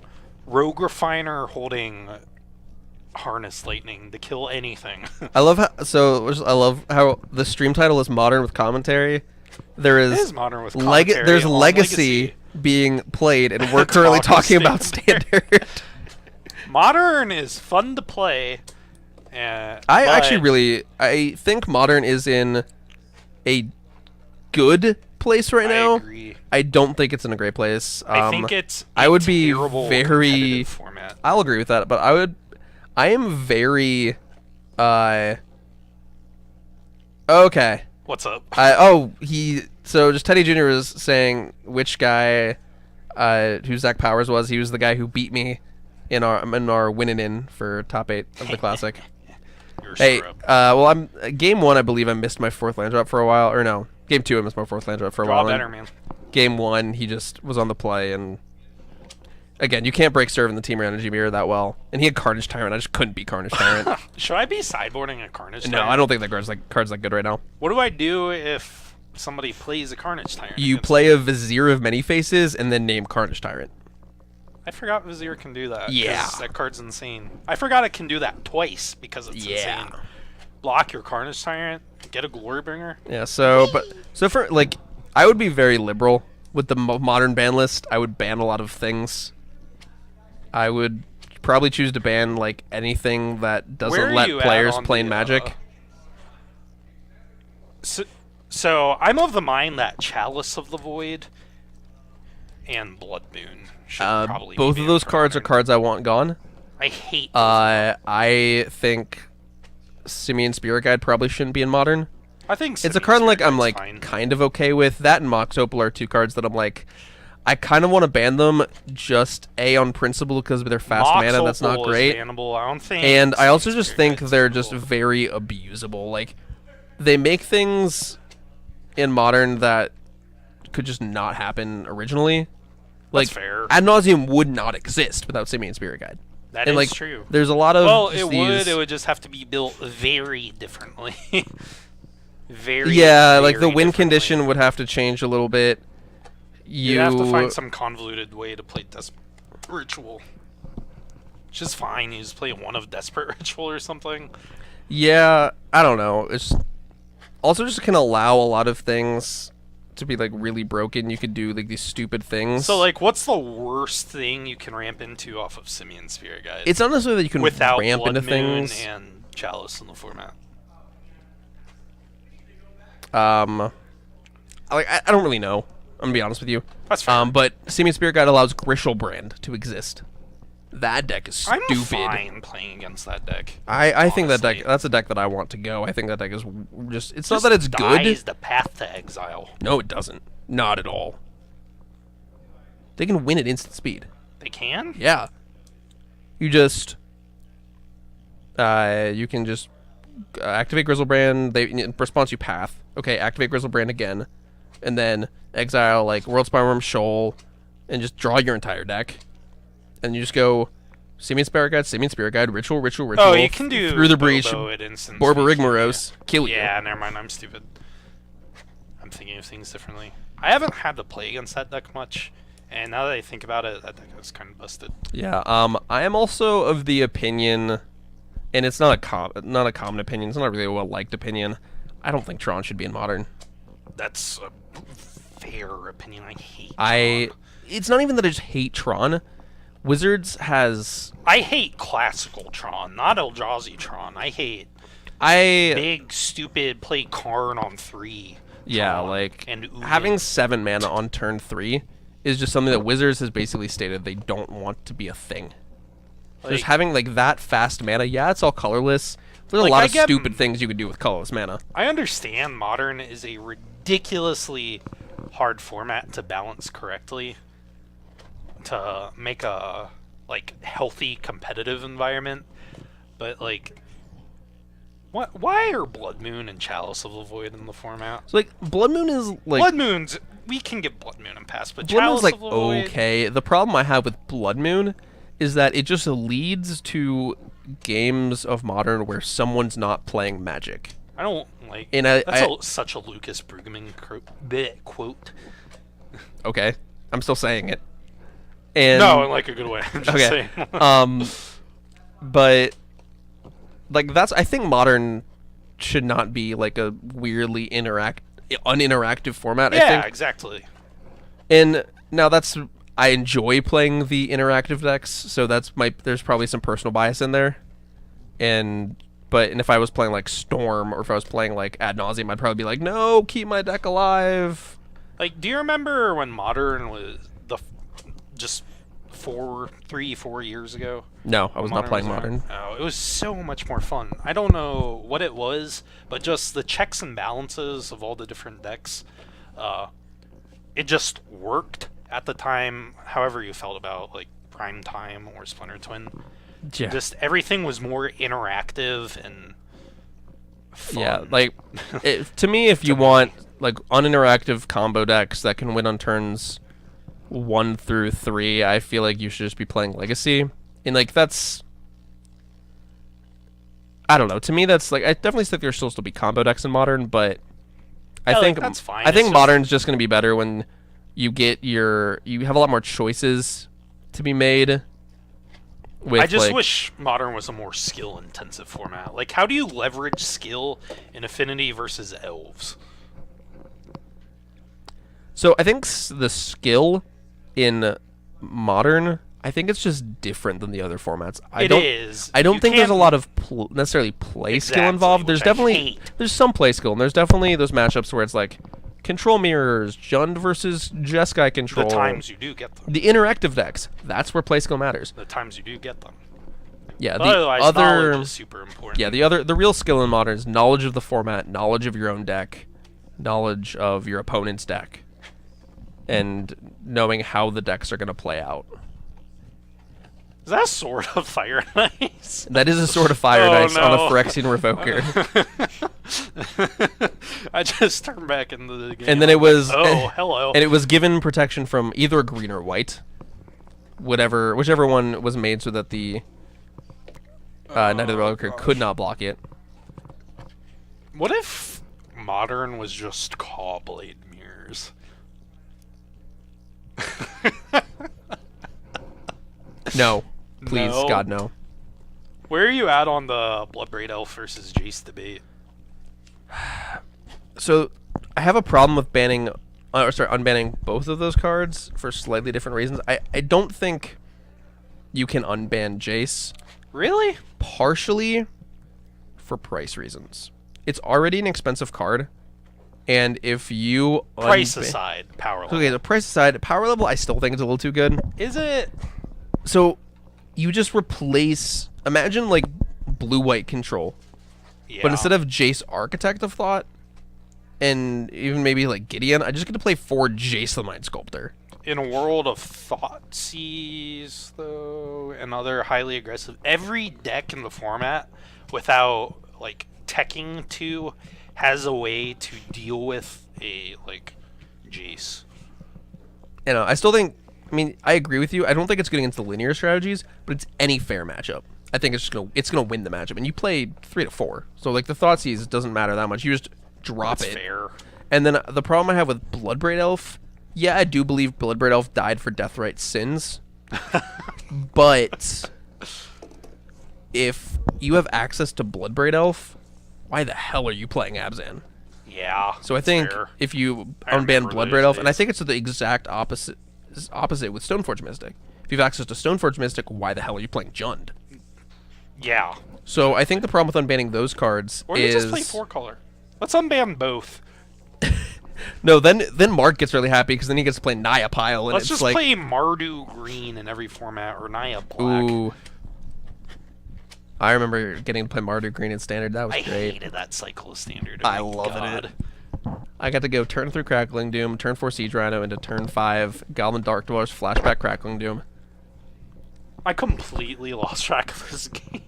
B: Rogue Refiner holding Harness Lightning to kill anything.
A: I love how the stream title is Modern with commentary. There is
B: Modern with commentary.
A: There's Legacy being played, and we're currently talking about Standard.
B: Modern is fun to play.
A: I think Modern is in a good place right now.
B: I agree.
A: I don't think it's in a great place.
B: I think it's
A: I would be
B: very format.
A: I'll agree with that, but I am very okay.
B: What's up?
A: So just Teddy Jr. was saying which guy who Zach Powers was. He was the guy who beat me in our winning in for top 8 of the Classic. Hey, I'm game 1. I believe I missed my 4th land drop for a while, or no, game 2 I missed my 4th land drop for a while.
B: Draw better, man.
A: Game 1 he just was on the play, and again you can't break serve in the Teamer Energy Mirror that well, and he had Carnage Tyrant. I just couldn't beat Carnage Tyrant.
B: Should I be sideboarding a Carnage Tyrant?
A: No, I don't think that card's that good right now.
B: What do I do if somebody plays a Carnage Tyrant?
A: You play a Vizier of Many Faces and then name Carnage Tyrant.
B: I forgot Vizier can do that.
A: Yeah.
B: That card's insane. I forgot it can do that twice because it's insane. Block your Carnage Tyrant, get a Glorybringer.
A: Yeah, so for, like, I would be very liberal with the Modern ban list. I would ban a lot of things. I would probably choose to ban, like, anything that doesn't let players play Magic.
B: So I'm of the mind that Chalice of the Void and Blood Moon should probably
A: both
B: be
A: of those
B: banned for
A: cards are
B: Modern.
A: cards I want gone.
B: I hate both of them.
A: I think Simian Spirit Guide probably shouldn't be in Modern.
B: I think
A: It's a
B: Simian
A: card
B: Spirit
A: like I'm
B: Guide's
A: like
B: fine.
A: kind of okay with. That and Mox Opal are two cards that I'm like, I kind of want to ban them just on principle because of their fast
B: Mox
A: mana. That's not
B: Opal is
A: great.
B: bannable. I don't think.
A: And I also
B: Simian
A: just
B: Spirit
A: think
B: Guide's
A: they're just
B: bannable.
A: very abusable. Like, they make things in Modern that could just not happen originally. Like,
B: That's fair.
A: Ad Nauseam would not exist without Simian Spirit Guide.
B: That
A: And
B: is
A: like,
B: true.
A: there's a lot of
B: Well,
A: just
B: it
A: these...
B: would. It would just have to be built very differently. very.
A: Yeah, like the
B: very
A: win
B: differently.
A: condition would have to change a little bit.
B: You'd have to find some convoluted way to play Desperate Ritual. Which is fine. You just play one of Desperate Ritual or something.
A: Yeah, I don't know. It's also just can allow a lot of things to be like really broken. You could do like these stupid things.
B: So, like, what's the worst thing you can ramp into off of Simian Spirit Guide?
A: It's not necessarily that you can
B: without
A: ramp
B: Blood
A: into
B: Moon
A: things.
B: and Chalice in the format.
A: Like I don't really know. I'm gonna be honest with you.
B: That's fair.
A: But Simian Spirit Guide allows Grishelbrand to exist. That deck is
B: I'm
A: stupid.
B: fine playing against that deck.
A: I think that deck
B: honestly.
A: that's a deck that I want to go. I think that deck is just it's
B: Just
A: not that it's
B: dies
A: good.
B: the path to exile.
A: No, it doesn't. Not at all. They can win at instant speed.
B: They can?
A: Yeah. You just you can just activate Grizzlebrand. They in response you path. Okay, activate Grizzlebrand again, and then exile like World Spireworm Shoal, and just draw your entire deck. And you just go Simian Spirit Guide, Ritual.
B: Oh, you can do
A: Through the Breach,
B: Bobo at instant
A: Borba
B: speed,
A: Rigmoros, kill you.
B: Yeah, never mind. I'm stupid. I'm thinking of things differently. I haven't had to play against that deck much, and now that I think about it, that deck is kind of busted.
A: Yeah. I am also of the opinion, and it's not a common opinion. It's not really a well-liked opinion. I don't think Tron should be in Modern.
B: That's a fair opinion. I hate Tron.
A: It's not even that I just hate Tron. Wizards has...
B: I hate classical Tron, not Eldrazi Tron. I hate
A: I...
B: big, stupid, play Karn on 3.
A: Yeah,
B: Tron
A: like,
B: and Ugin.
A: having 7 mana on turn 3 is just something that Wizards has basically stated they don't want to be a thing. Just
B: Like-
A: having, like, that fast mana, yeah, it's all colorless. There's a
B: Like,
A: lot
B: I
A: of
B: get-
A: stupid things you could do with colorless mana.
B: I understand Modern is a ridiculously hard format to balance correctly to make a like healthy competitive environment, but like why are Blood Moon and Chalice of the Void in the format?
A: So, like, Blood Moon is, like...
B: Blood Moon's we can give Blood Moon a pass, but
A: Blood Moon's
B: Chalice
A: like
B: of the Void,
A: okay. The problem I have with Blood Moon is that it just leads to games of Modern where someone's not playing Magic.
B: I don't like.
A: And
B: That's such a Lucas Brueggemann quote.
A: Okay, I'm still saying it. And
B: No, in like a good way. I'm just
A: okay,
B: saying.
A: but like I think Modern should not be like a weirdly uninteractive format. I
B: Yeah,
A: think.
B: exactly.
A: And now I enjoy playing the interactive decks, so there's probably some personal bias in there. And if I was playing like Storm or if I was playing like Ad Nauseam, I'd probably be like, no, keep my deck alive.
B: Like, do you remember when Modern was just 4 years ago?
A: No, I was not playing
B: was
A: Modern.
B: Oh, it was so much more fun. I don't know what it was, but just the checks and balances of all the different decks, it just worked at the time. However you felt about like Prime Time or Splinter Twin,
A: Yeah.
B: just everything was more interactive and fun.
A: Yeah, like to me, if you want like uninteractive combo decks that can win on turns 1 through 3, I feel like you should just be playing Legacy. And like that's, I don't know. To me, that's like I definitely think there's still be combo decks in Modern, but I
B: Yeah, like,
A: think
B: that's fine.
A: I think
B: It's just-
A: Modern's just going to be better when you have a lot more choices to be made. With,
B: I just
A: like,
B: wish Modern was a more skill-intensive format. Like, how do you leverage skill in Affinity versus Elves?
A: So I think the skill in Modern I think it's just different than the other formats. I
B: It
A: don't,
B: is.
A: I don't
B: You
A: think there's a
B: can't-
A: lot of necessarily play skill
B: Exactly,
A: involved. There's
B: which I
A: definitely
B: hate.
A: there's some play skill, and there's definitely those matchups where it's like control mirrors, Jund versus Jeskai control.
B: The times you do get them.
A: The interactive decks. That's where play skill matters.
B: The times you do get them.
A: Yeah,
B: But
A: the
B: otherwise,
A: other
B: knowledge is super important.
A: yeah, the real skill in Modern is knowledge of the format, knowledge of your own deck, knowledge of your opponent's deck, and knowing how the decks are going to play out.
B: Is that a sword of fire and ice?
A: That is a Sword of Fire
B: Oh,
A: Dice on a
B: no.
A: Phyrexian Revoker.
B: I just turned back into the game.
A: And then it was
B: Oh, hello.
A: and it was given protection from either green or white, whichever one was made so that the Knight of the Revoker could not block it.
B: What if Modern was just Caw-Blade mirrors?
A: No, please,
B: No.
A: God, no.
B: Where are you at on the Bloodbraid Elf versus Jace debate?
A: So I have a problem with unbanning both of those cards for slightly different reasons. I don't think you can unban Jace,
B: Really?
A: partially for price reasons. It's already an expensive card, and if you
B: Price aside, power level.
A: Okay, the price aside, power level I still think it's a little too good.
B: Is it?
A: So you just replace, imagine like blue-white control,
B: Yeah.
A: but instead of Jace Architect of Thought, and even maybe like Gideon, I just get to play 4 Jace the Mind Sculptor.
B: In a world of Thoughtseize, though, and other highly aggressive, every deck in the format, without like teching to, has a way to deal with a like Jace.
A: You know, I still think, I mean, I agree with you. I don't think it's good against the linear strategies, but it's any fair matchup. I think it's just gonna win the matchup, and you play 3 to 4, so like the Thoughtseize doesn't matter that much. You just drop
B: That's
A: it.
B: fair.
A: And then the problem I have with Bloodbraid Elf, yeah, I do believe Bloodbraid Elf died for Deathrite sins, but if you have access to Bloodbraid Elf, why the hell are you playing Abzan?
B: Yeah.
A: So I
B: that's
A: think
B: fair.
A: if you
B: I
A: unban
B: remember
A: Bloodbraid
B: those
A: Elf, and I
B: days.
A: think it's the exact opposite with Stoneforge Mystic. If you have access to Stoneforge Mystic, why the hell are you playing Jund?
B: Yeah.
A: So I think the problem with unbanning those cards
B: Or you
A: is
B: just play 4-color. Let's unban both.
A: no. Then Mark gets really happy because then he gets to play Naya Pile, and
B: Let's
A: it's
B: just
A: like,
B: play Mardu green in every format, or Naya black.
A: ooh. I remember getting to play Mardu Green in Standard. That was
B: I
A: great.
B: hated that cycle of standard. Oh
A: I
B: my
A: loved
B: God.
A: it. I got to go turn 3 Crackling Doom, turn 4 Siege Rhino, into turn 5 Goblin Dark Dwellers, flashback Crackling Doom.
B: I completely lost track of this game.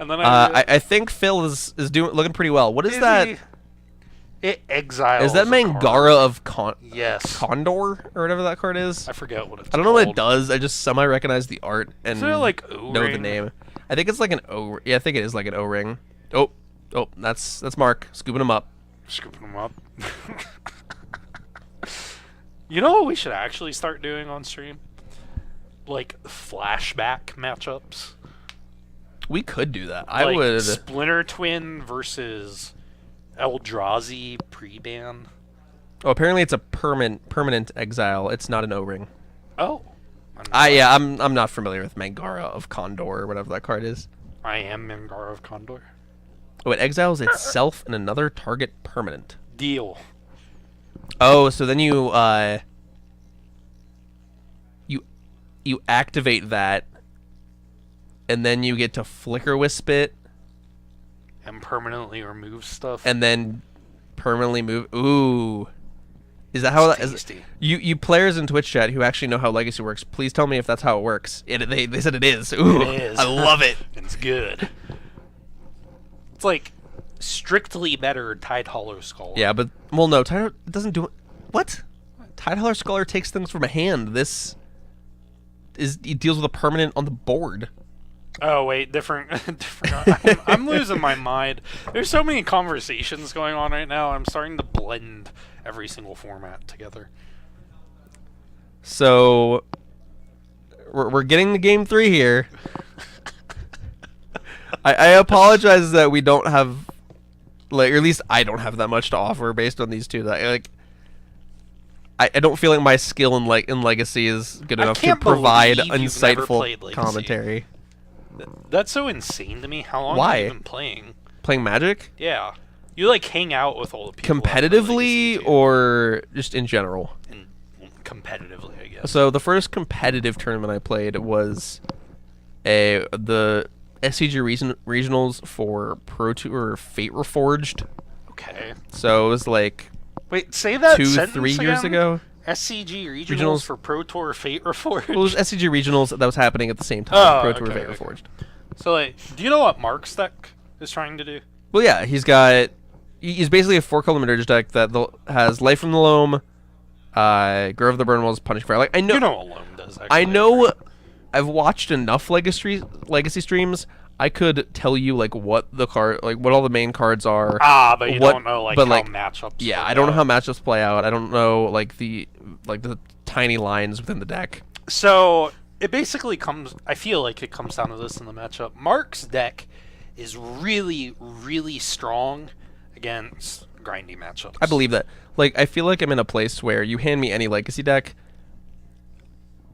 B: And then
A: I think Phil is looking pretty well. What is that?
B: It exiles.
A: Is that
B: a card.
A: Mangara of
B: Yes.
A: Condor or whatever that card is?
B: I forget what it's
A: I don't know what it
B: called.
A: does. I just semi recognize the art and
B: Isn't it like
A: know the
B: O-ring?
A: name. I think it's like an O. Yeah, I think it is like an O-ring. Oh, that's Mark scooping him up.
B: Scooping them up. You know what we should actually start doing on stream? Like flashback matchups.
A: We could do that. I
B: Like
A: would.
B: Splinter Twin versus Eldrazi pre-ban.
A: Oh, apparently it's a permanent exile. It's not an O-ring.
B: Oh.
A: I'm not familiar with Mangara of Condor or whatever that card is.
B: I am Mangara of Condor.
A: Oh, it exiles itself and another target permanent.
B: Deal.
A: Oh, so then you you activate that, and then you get to Flicker Wisp it,
B: And permanently remove stuff.
A: and then permanently move. Ooh, is that how that is?
B: Tasty.
A: You players in Twitch chat who actually know how Legacy works, please tell me if that's how it works. They said it is. Ooh,
B: It is.
A: I love it.
B: It's good. It's like strictly better Tide Hollow Skull.
A: Yeah, but well, no, Tide it doesn't do it. What? Tide Hauler Scholar takes things from a hand. This is it deals with a permanent on the board.
B: Oh wait, different. different. I'm losing my mind. There's so many conversations going on right now. I'm starting to blend every single format together.
A: So we're getting to game 3 here. I apologize that we don't have, like, or at least I don't have that much to offer based on these two. That, like, I don't feel like my skill in Legacy is good enough to
B: can't
A: provide
B: believe you've never
A: insightful
B: played Legacy.
A: commentary.
B: That's so insane to me. How long
A: Why?
B: have you been playing?
A: Playing Magic?
B: Yeah. You like hang out with all the people.
A: Competitively or just in general?
B: Competitively, I guess.
A: So the first competitive tournament I played was the SCG regionals for Pro Tour Fate Reforged.
B: Okay.
A: So it was like
B: wait, say that
A: 3 years
B: again?
A: ago.
B: SCG regionals for Pro Tour Fate Reforged.
A: Well, it was SCG regionals that was happening at the same time.
B: Oh,
A: Pro Tour
B: okay,
A: Fate
B: okay.
A: Reforged.
B: So like, do you know what Mark's deck is trying to do?
A: Well, yeah, he's basically a 4-color Midrange deck that has Life from the Loam, Grove of the Burnwells, Punishing Fire. Like I know,
B: You know what Loam does. Actually,
A: I know. I've watched enough legacy streams. I could tell you like what all the main cards are.
B: But you don't know how matchups.
A: Yeah, I don't know how matchups play out. I don't know like the tiny lines within the deck.
B: So it basically comes. I feel like it comes down to this in the matchup. Mark's deck is really, really strong against grindy matchups.
A: I believe that. Like I feel like I'm in a place where you hand me any legacy deck,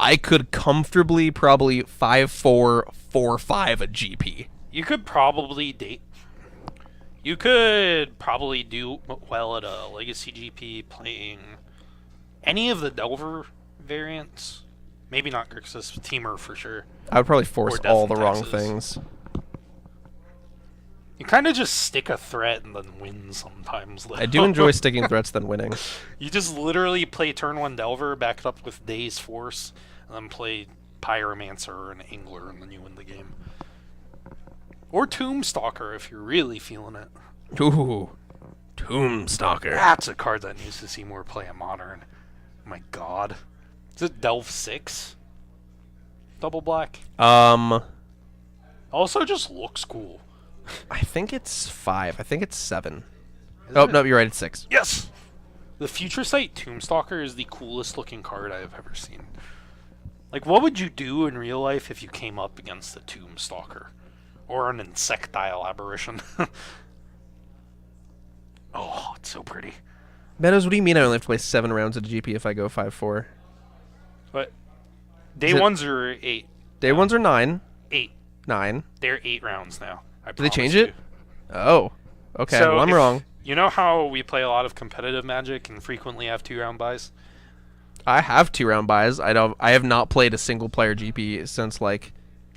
A: I could comfortably probably 5-4, 4-5 a GP.
B: You could probably You could probably do well at a Legacy GP playing any of the Delver variants. Maybe not Grixis, Teamer for sure.
A: I would probably force
B: Death
A: all
B: and
A: the wrong
B: Taxes.
A: things.
B: You kind of just stick a threat and then win sometimes. Though.
A: I do enjoy sticking threats than winning.
B: You just literally play turn 1 Delver, back it up with Day's Force, and then play Pyromancer or an Angler, and then you win the game. Or Tombstalker if you're really feeling it.
A: Ooh, Tombstalker.
B: That's a card that needs to see more play in Modern. My god. Is it Delve 6? Double black? Also just looks cool.
A: I think it's 5. I think it's 7.
B: Isn't
A: Oh,
B: it?
A: no, you're right, it's 6.
B: Yes! The Future Sight Tombstalker is the coolest looking card I have ever seen. Like, what would you do in real life if you came up against a Tombstalker? Or an Insectile Aberration? Oh, it's so pretty.
A: Meadows, what do you mean I only have to play 7 rounds at a GP if I go 5-4?
B: What? Day ones are 8.
A: Day ones are 9.
B: 8.
A: 9.
B: They're 8 rounds now.
A: Did they change it? Oh. Okay,
B: So
A: well, I'm wrong.
B: You know how we play a lot of competitive Magic and frequently have 2-round buys?
A: I have 2-round buys. I have not played a single player GP since like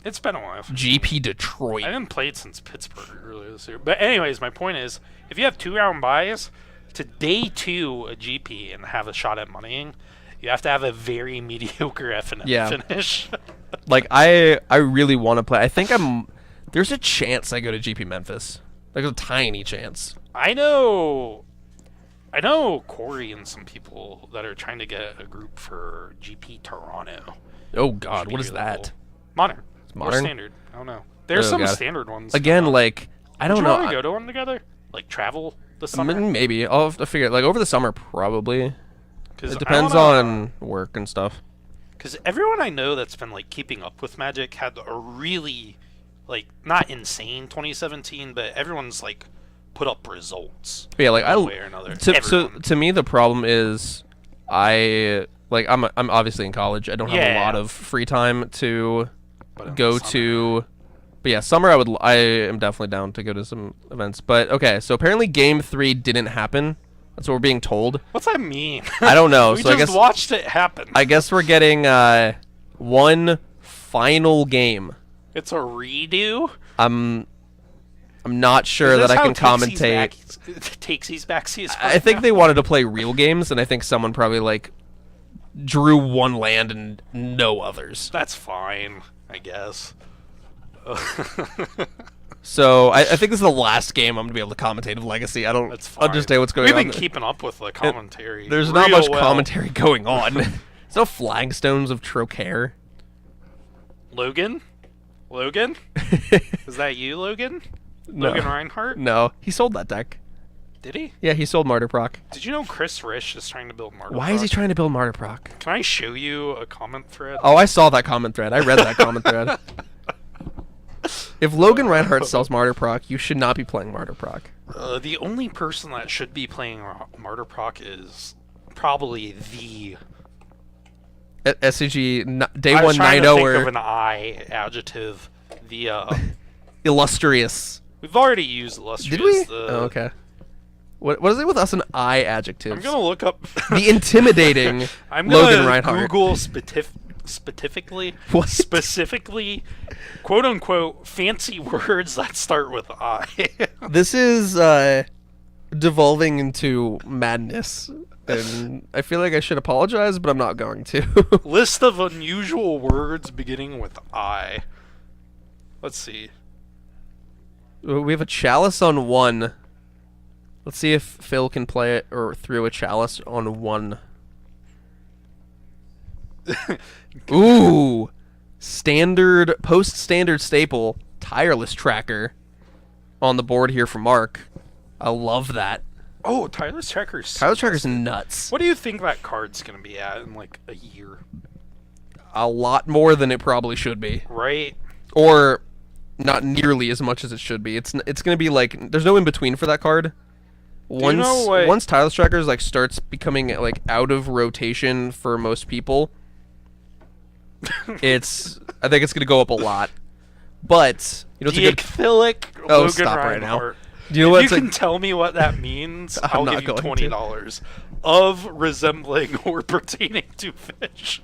B: It's been a while.
A: GP Detroit.
B: I haven't played since Pittsburgh earlier this year. But anyways, my point is, if you have 2-round buys to day 2 a GP and have a shot at moneying, you have to have a very mediocre FNF finish.
A: Like I really want to play. I think there's a chance I go to GP Memphis. Like a tiny chance.
B: I know Corey and some people that are trying to get a group for GP Toronto.
A: Oh God, what is
B: really
A: that?
B: cool. Modern.
A: Modern?
B: Or standard. I don't know. There's some
A: God.
B: standard ones.
A: Again, like I don't
B: Would you
A: know.
B: want to go to one together? Like travel this summer?
A: Maybe I'll have to figure it. Like over the summer, probably.
B: 'Cause
A: It depends on work and stuff.
B: Because everyone I know that's been like keeping up with Magic had a really, like, not insane 2017, but everyone's like put up results.
A: But yeah, like
B: one way or another.
A: so to me the problem is I'm obviously in college. I don't have a lot of free time to go to. But yeah, summer I am definitely down to go to some events. But okay, so apparently Game 3 didn't happen. That's what we're being told.
B: What's that mean?
A: I don't know.
B: We
A: So I
B: just
A: guess
B: watched it happen.
A: I guess we're getting one final game.
B: It's a redo.
A: I'm not sure that I can commentate.
B: Takesies backsies.
A: I think they wanted to play real games, and I think someone probably like drew one land and no others.
B: That's fine, I guess.
A: So I think this is the last game I'm gonna be able to commentate of Legacy. I don't understand what's going on.
B: We've been keeping up with the commentary.
A: There's not much commentary going on. There's no flagstones of Trocaire.
B: Logan? Is that you, Logan?
A: No.
B: Logan Reinhardt?
A: No, he sold that deck.
B: Did he?
A: Yeah, he sold Martyr Proc.
B: Did you know Chris Risch is trying to build Martyr
A: Why is he trying to build Martyr Proc?
B: Can I show you a comment thread?
A: Oh, I saw that comment thread. I read that comment thread. If Logan Reinhardt sells Martyr Proc, you should not be playing Martyr Proc.
B: The only person that should be playing Martyr Proc is probably the.
A: SCG day
B: I was
A: 1
B: trying
A: 9
B: to think
A: 0
B: of an I adjective. The
A: illustrious.
B: we've already used illustrious.
A: Did we?
B: The,
A: Oh, okay. What is it with us and I adjectives?
B: I'm gonna look up
A: the intimidating
B: I'm
A: Logan
B: gonna
A: Reinhardt.
B: Google specifically,
A: What?
B: specifically, quote unquote, fancy words that start with I.
A: This is devolving into madness, and I feel like I should apologize, but I'm not going to.
B: List of unusual words beginning with I. Let's see.
A: We have a chalice on 1. Let's see if Phil can play it or through a chalice on 1. Ooh, standard post-standard staple tireless tracker on the board here for Mark. I love that.
B: Oh, Tireless Tracker's.
A: Tireless tracker's nuts.
B: What do you think that card's gonna be at in like a year?
A: A lot more than it probably should be,
B: Right.
A: or not nearly as much as it should be. It's gonna be like there's no in between for that card. Once Tireless Trackers like starts becoming like out of rotation for most people, I think it's gonna go up a lot. But you know, it's a good.
B: Diactylic
A: Oh,
B: Logan
A: stop right now.
B: Reinhardt.
A: Do you know
B: If
A: what?
B: you can tell me what that means,
A: I'm
B: I'll
A: not
B: give you
A: going to.
B: $20 of resembling or pertaining to fish.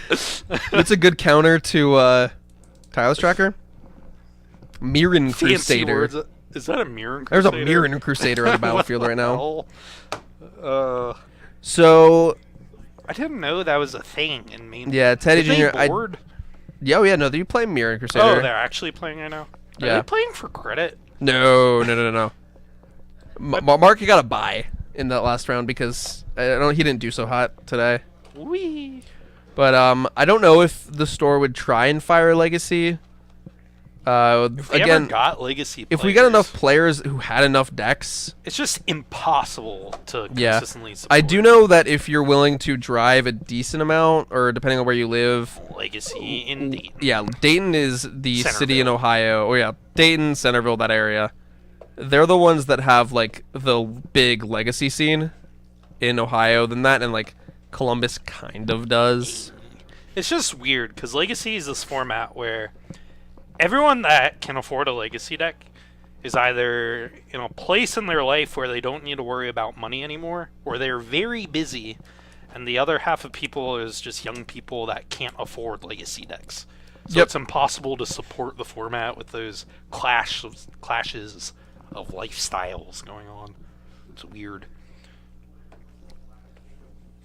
A: It's a good counter to Tireless Tracker. Mirren
B: Fancy
A: Crusader.
B: words. Is that a Mirren
A: There's
B: Crusader?
A: a Mirren Crusader on the battlefield
B: What
A: right
B: the
A: now.
B: hell?
A: So
B: I didn't know that was a thing in main.
A: yeah, Teddy
B: Did
A: Jr.
B: they board?
A: Yeah, no, you play Mirren Crusader.
B: Oh, they're actually playing right now. Are
A: Yeah.
B: they playing for credit?
A: No. Mark, you got to buy in that last round because he didn't do so hot today.
B: Wee.
A: But I don't know if the store would try and fire Legacy.
B: If we
A: Again,
B: ever got legacy
A: if we got enough players who had enough decks,
B: it's just impossible to
A: yeah.
B: consistently support.
A: I do know that if you're willing to drive a decent amount, or depending on where you live,
B: Legacy in Dayton.
A: yeah, Dayton is the city in
B: Centerville.
A: Ohio. Oh yeah, Dayton, Centerville, that area. They're the ones that have like the big Legacy scene in Ohio than that, and like Columbus kind of does.
B: It's just weird because Legacy is this format where everyone that can afford a Legacy deck is either in a place in their life where they don't need to worry about money anymore, or they're very busy, and the other half of people is just young people that can't afford Legacy decks. So it's impossible to support the format with those clashes of lifestyles going on. It's weird.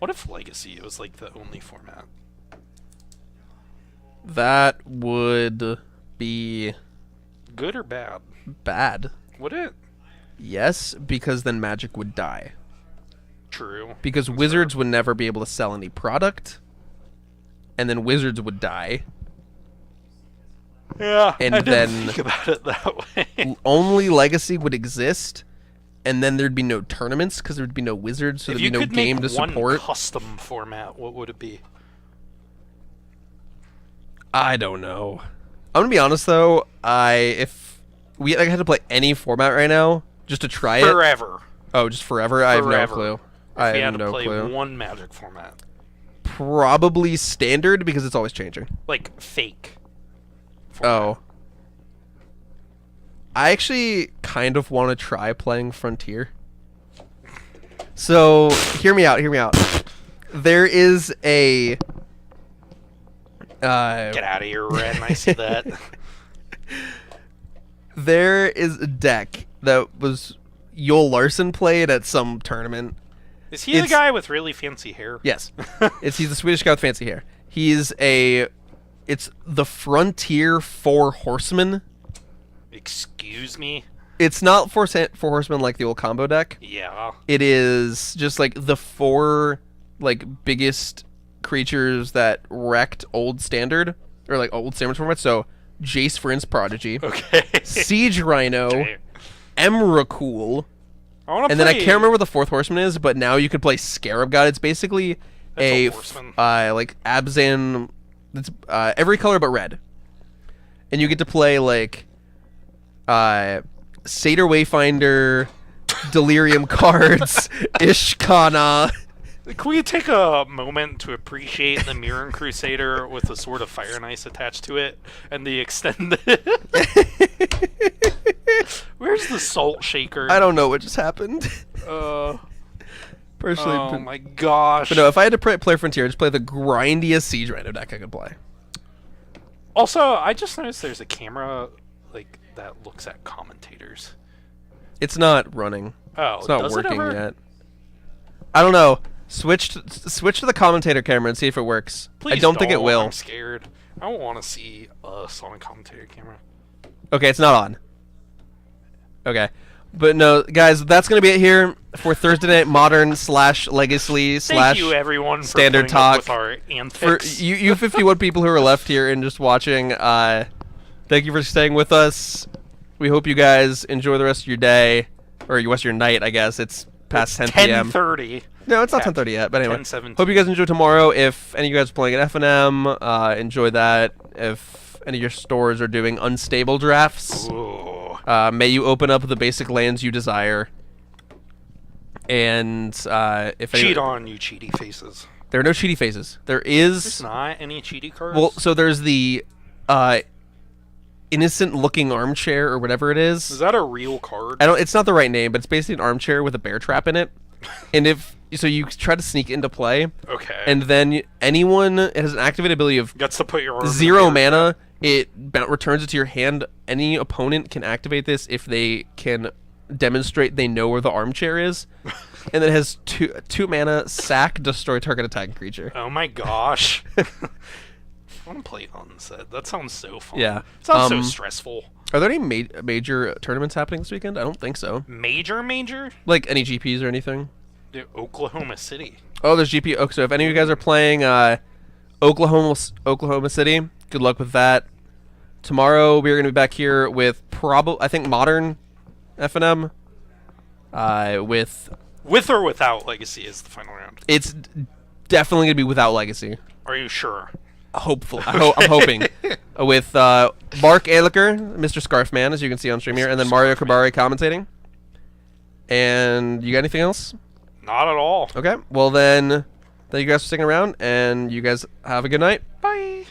B: What if Legacy was like the only format?
A: That would be
B: Good or bad?
A: bad.
B: Would it?
A: Yes, because then Magic would die.
B: True.
A: Because Wizards would never be able to sell any product, and then Wizards would die.
B: Yeah,
A: And
B: I didn't
A: then
B: think about it that way.
A: Only Legacy would exist, and then there'd be no tournaments because there'd be no Wizards, so
B: If
A: there'd
B: you
A: be no
B: could
A: game
B: make
A: to
B: one
A: support.
B: custom format, what would it be?
A: I don't know. I'm gonna be honest though. If we had to play any format right now just to try it.
B: Forever.
A: Oh, just forever? I have no
B: Forever.
A: clue.
B: If
A: I
B: we
A: have
B: had to
A: no
B: play
A: clue.
B: one Magic format,
A: Probably standard because it's always changing.
B: like fake. Format.
A: Oh. I actually kind of want to try playing Frontier. So, hear me out. There is a...
B: Get out of here, Ren. I see that.
A: There is a deck that was Joel Larson played at some tournament.
B: Is he the guy with really fancy hair?
A: Yes. He's the Swedish guy with fancy hair. It's the Frontier 4 Horsemen.
B: Excuse me?
A: It's not four Horsemen like the old combo deck.
B: Yeah.
A: It is just like the 4 like biggest creatures that wrecked old standard or like old standard format. So Jace Vryn's Prodigy,
B: Okay.
A: Siege Rhino,
B: Okay.
A: Emrakul,
B: I wanna
A: and then I
B: play-
A: can't remember what the 4th Horseman is, but now you can play Scarab God. It's basically
B: That's a
A: a
B: horseman.
A: like Abzan. It's every color but red, and you get to play like Satyr Wayfinder, Delirium Cards, Ishkana.
B: Can we take a moment to appreciate the Mirren Crusader with a sword of fire and ice attached to it, and the extended? Where's the Salt Shaker?
A: I don't know what just happened. Personally,
B: oh my gosh.
A: But no, if I had to play Frontier, just play the grindiest Siege Rhino deck I could play.
B: Also, I just noticed there's a camera like that looks at commentators.
A: It's not running.
B: Oh,
A: it's not
B: does
A: working
B: it ever?
A: yet. I don't know. Switch to the commentator camera and see if it works.
B: Please
A: I don't think it will.
B: I'm scared. I don't want to see us on a commentator camera.
A: Okay, it's not on. Okay. But no, guys, that's going to be it here for Thursday Night Modern / Legacy /
B: Thank you, everyone, for
A: Standard
B: putting up
A: Talk.
B: with our
A: For
B: antics.
A: you 51 people who are left here and just watching, thank you for staying with us. We hope you guys enjoy the rest of your day, or the rest of your night, I guess. It's past 10 p.m.
B: 10:30.
A: No, it's not 10:30 yet, but anyway.
B: 10:17.
A: Hope you guys enjoy tomorrow. If any of you guys are playing at FNM, enjoy that. If any of your stores are doing unstable drafts, may you open up the basic lands you desire. And if
B: Cheat on, you cheaty faces.
A: there are no cheaty phases. There is...
B: There's not any cheaty cards?
A: Well, so there's the innocent-looking armchair or whatever it is.
B: Is that a real card?
A: It's not the right name, but it's basically an armchair with a bear trap in it. And so you try to sneak into play.
B: Okay.
A: And then anyone has an activated ability of
B: Gets to put your arm in
A: 0
B: the bear
A: mana.
B: trap.
A: It returns it to your hand. Any opponent can activate this if they can demonstrate they know where the armchair is. And then it has 2 mana, sack, destroy target attacking creature.
B: Oh my gosh. I want to play Unsaid. That sounds so fun.
A: Yeah.
B: Sounds so stressful.
A: Are there any major tournaments happening this weekend? I don't think so.
B: Major?
A: Like any GPs or anything?
B: Dude, Oklahoma City.
A: Oh, there's GP. Oh, so if any of you guys are playing Oklahoma City, good luck with that. Tomorrow we're going to be back here with I think Modern FNM.
B: With or without Legacy is the final round.
A: It's definitely going to be without Legacy.
B: Are you sure?
A: Hopefully. I'm hoping. With Mark Anliker, Mr. Scarfman, as you can see on stream here, and then Mario Kabari commentating. And you got anything else?
B: Not at all.
A: Okay. Well then, thank you guys for sticking around, and you guys have a good night.
B: Bye.